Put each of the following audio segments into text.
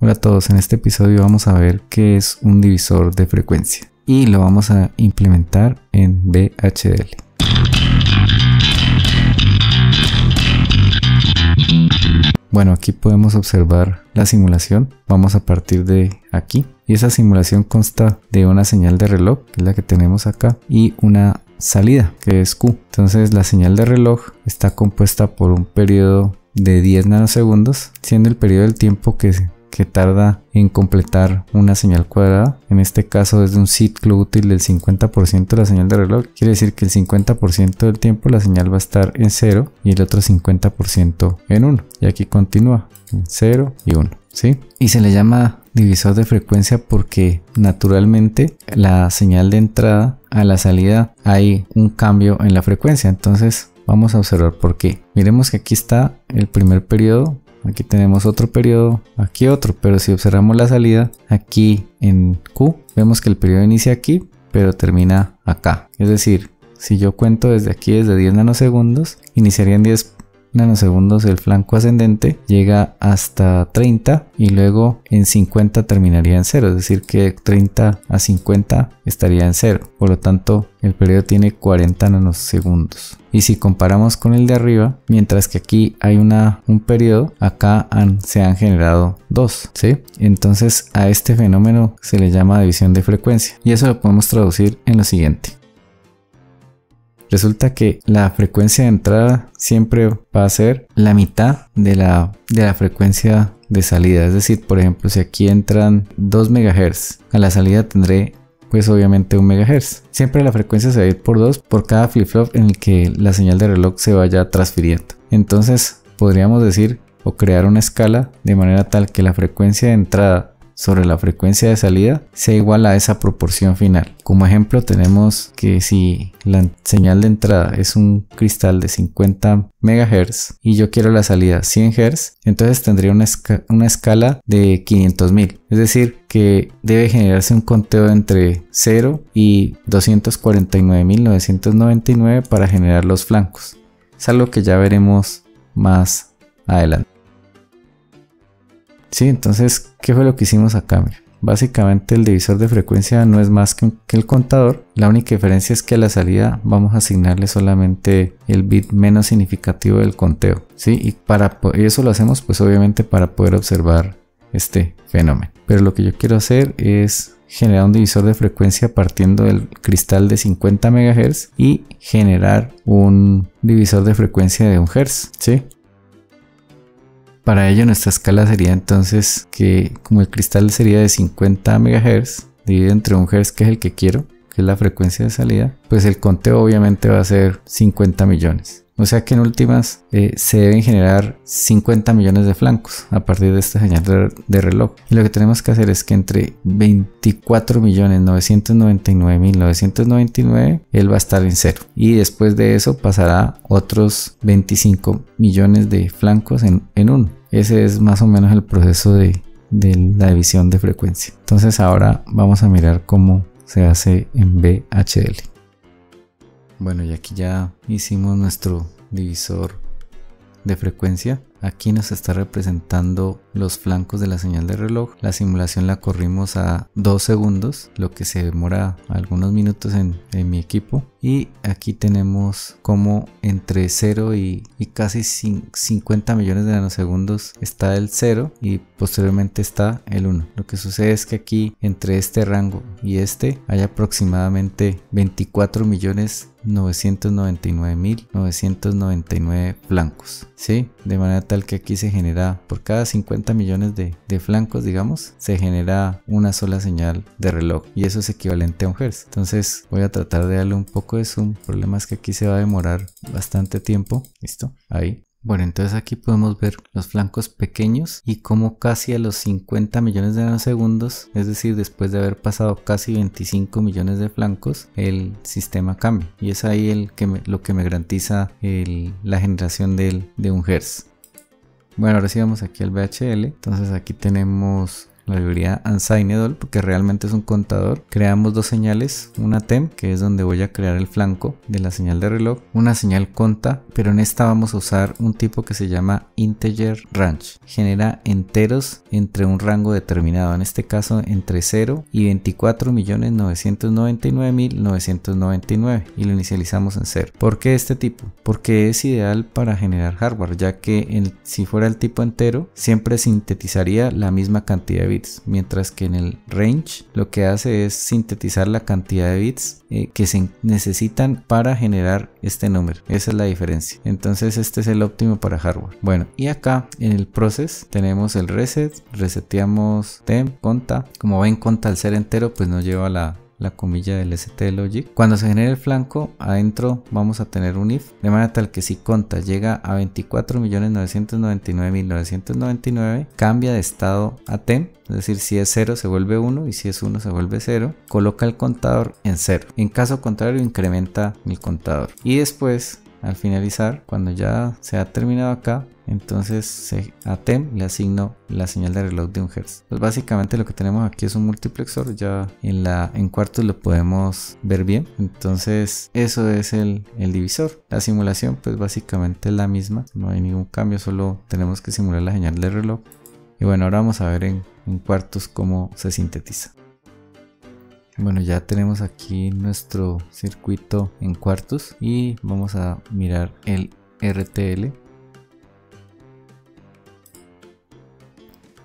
Hola a todos, en este episodio vamos a ver qué es un divisor de frecuencia y lo vamos a implementar en VHDL. Bueno, aquí podemos observar la simulación. Vamos a partir de aquí y esa simulación consta de una señal de reloj, que es la que tenemos acá, y una salida, que es Q. Entonces la señal de reloj está compuesta por un periodo de 10 nanosegundos, siendo el periodo del tiempo que tarda en completar una señal cuadrada. En este caso es de un ciclo útil del 50% de la señal de reloj. Quiere decir que el 50% del tiempo la señal va a estar en 0 y el otro 50% en 1. Y aquí continúa en 0 y 1, ¿sí? Y se le llama divisor de frecuencia porque naturalmente la señal de entrada a la salida hay un cambio en la frecuencia. Entonces vamos a observar por qué. Miremos que aquí está el primer periodo. Aquí tenemos otro periodo, aquí otro, pero si observamos la salida aquí en Q, vemos que el periodo inicia aquí, pero termina acá. Es decir, si yo cuento desde aquí, desde 10 nanosegundos, iniciaría en 10 nanosegundos el flanco ascendente, llega hasta 30 y luego en 50 terminaría en 0, es decir que 30 a 50 estaría en 0, por lo tanto el periodo tiene 40 nanosegundos. Y si comparamos con el de arriba, mientras que aquí hay un periodo, acá se han generado dos, ¿sí? Entonces a este fenómeno se le llama división de frecuencia y eso lo podemos traducir en lo siguiente. Resulta que la frecuencia de entrada siempre va a ser la mitad de la frecuencia de salida. Es decir, por ejemplo, si aquí entran 2 MHz, a la salida tendré pues obviamente 1 MHz. Siempre la frecuencia se va a ir por 2 por cada flip-flop en el que la señal de reloj se vaya transfiriendo. Entonces podríamos decir o crear una escala de manera tal que la frecuencia de entrada sobre la frecuencia de salida sea igual a esa proporción final. Como ejemplo tenemos que si la señal de entrada es un cristal de 50 MHz y yo quiero la salida 100 Hz, entonces tendría una escala de 500.000. Es decir que debe generarse un conteo entre 0 y 249.999 para generar los flancos. Es algo que ya veremos más adelante. Sí, entonces, ¿qué fue lo que hicimos acá? Mira, básicamente el divisor de frecuencia no es más que el contador. La única diferencia es que a la salida vamos a asignarle solamente el bit menos significativo del conteo, ¿sí? Y eso lo hacemos pues obviamente para poder observar este fenómeno. Pero lo que yo quiero hacer es generar un divisor de frecuencia partiendo del cristal de 50 MHz y generar un divisor de frecuencia de 1 Hz, ¿sí? Para ello nuestra escala sería entonces que como el cristal sería de 50 MHz dividido entre 1 Hz, que es el que quiero, que es la frecuencia de salida, pues el conteo obviamente va a ser 50 millones. O sea que en últimas se deben generar 50 millones de flancos a partir de esta señal de reloj. Y lo que tenemos que hacer es que entre 24.999.999 él va a estar en 0. Y después de eso pasará otros 25 millones de flancos en 1. Ese es más o menos el proceso de la división de frecuencia. Entonces ahora vamos a mirar cómo se hace en VHDL. Bueno, y aquí ya hicimos nuestro divisor de frecuencia. Aquí nos está representando los flancos de la señal de reloj. La simulación la corrimos a 2 segundos, lo que se demora algunos minutos en mi equipo. Y aquí tenemos como entre 0 y casi 50 millones de nanosegundos está el 0 y posteriormente está el 1. Lo que sucede es que aquí entre este rango y hay aproximadamente 24.999.999 flancos, ¿sí? De manera tal que aquí se genera por cada 50 millones de flancos, digamos, se genera una sola señal de reloj y eso es equivalente a 1 Hz. Entonces voy a tratar de darle un poco de zoom. El problema es que aquí se va a demorar bastante tiempo. Listo, ahí. Bueno, entonces aquí podemos ver los flancos pequeños y como casi a los 50 millones de nanosegundos, es decir, después de haber pasado casi 25 millones de flancos, el sistema cambia. Y es ahí lo que me garantiza la generación de 1 Hz. Bueno, ahora sí vamos aquí al VHDL. Entonces aquí tenemos la librería unsignedall, porque realmente es un contador. Creamos dos señales, una temp, que es donde voy a crear el flanco de la señal de reloj, una señal conta, pero en esta vamos a usar un tipo que se llama integer range. Genera enteros entre un rango determinado, en este caso entre 0 y 24.999.999, y lo inicializamos en 0. ¿Por qué este tipo? Porque es ideal para generar hardware, ya que si fuera el tipo entero siempre sintetizaría la misma cantidad de bits, mientras que en el range lo que hace es sintetizar la cantidad de bits que se necesitan para generar este número. Esa es la diferencia. Entonces este es el óptimo para hardware. Bueno, y acá en el process tenemos el reset, reseteamos temp, conta. Como ven, conta al ser entero pues no lleva la comilla del STLogic. Cuando se genere el flanco, adentro vamos a tener un if, de manera tal que si conta llega a 24.999.999, cambia de estado a temp, es decir, si es 0 se vuelve 1 y si es 1 se vuelve 0, coloca el contador en 0. En caso contrario, incrementa el contador. Y después, al finalizar, cuando ya se ha terminado acá, entonces a temp le asigno la señal de reloj de 1 Hz. Pues básicamente lo que tenemos aquí es un multiplexor, ya en cuartos lo podemos ver bien. Entonces eso es el divisor. La simulación pues básicamente es la misma, no hay ningún cambio, solo tenemos que simular la señal de reloj. Y bueno, ahora vamos a ver en cuartos cómo se sintetiza. Bueno, ya tenemos aquí nuestro circuito en cuartos y vamos a mirar el RTL.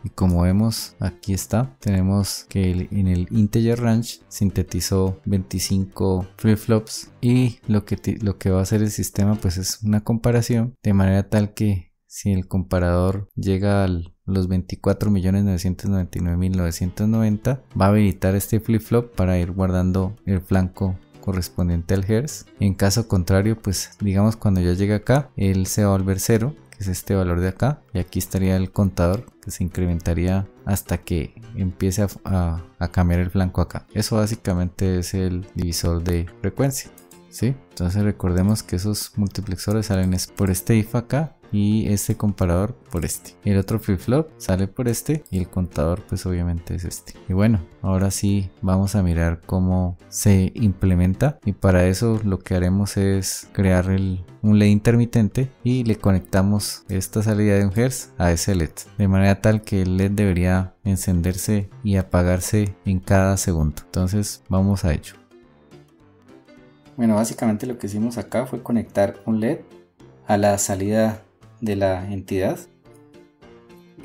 Y como vemos, aquí está, tenemos que en el integer range sintetizó 25 flip-flops, y lo que va a hacer el sistema pues es una comparación, de manera tal que si el comparador llega a los 24.999.990, va a habilitar este flip-flop para ir guardando el flanco correspondiente al hertz. En caso contrario, pues digamos cuando ya llega acá, él se va a volver 0, que es este valor de acá, y aquí estaría el contador que se incrementaría hasta que empiece a cambiar el flanco acá. Eso básicamente es el divisor de frecuencia, ¿sí? Entonces recordemos que esos multiplexores salen por este if acá y este comparador por este. El otro flip-flop sale por este y el contador pues obviamente es este. Y bueno, ahora sí vamos a mirar cómo se implementa, y para eso lo que haremos es crear un LED intermitente y le conectamos esta salida de 1 Hz a ese LED, de manera tal que el LED debería encenderse y apagarse en cada segundo. Entonces vamos a ello. Bueno, básicamente lo que hicimos acá fue conectar un LED a la salida de la entidad,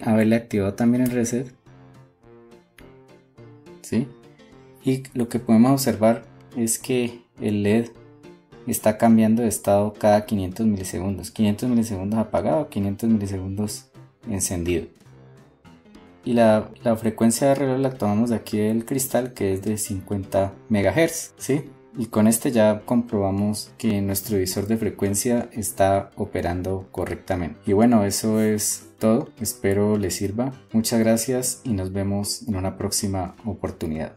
haberle activado también el reset, ¿sí? Y lo que podemos observar es que el LED está cambiando de estado cada 500 milisegundos, 500 milisegundos apagado, 500 milisegundos encendido. Y la frecuencia de reloj la tomamos de aquí del cristal, que es de 50 MHz, ¿sí? Y con este ya comprobamos que nuestro divisor de frecuencia está operando correctamente. Y bueno, eso es todo. Espero les sirva. Muchas gracias y nos vemos en una próxima oportunidad.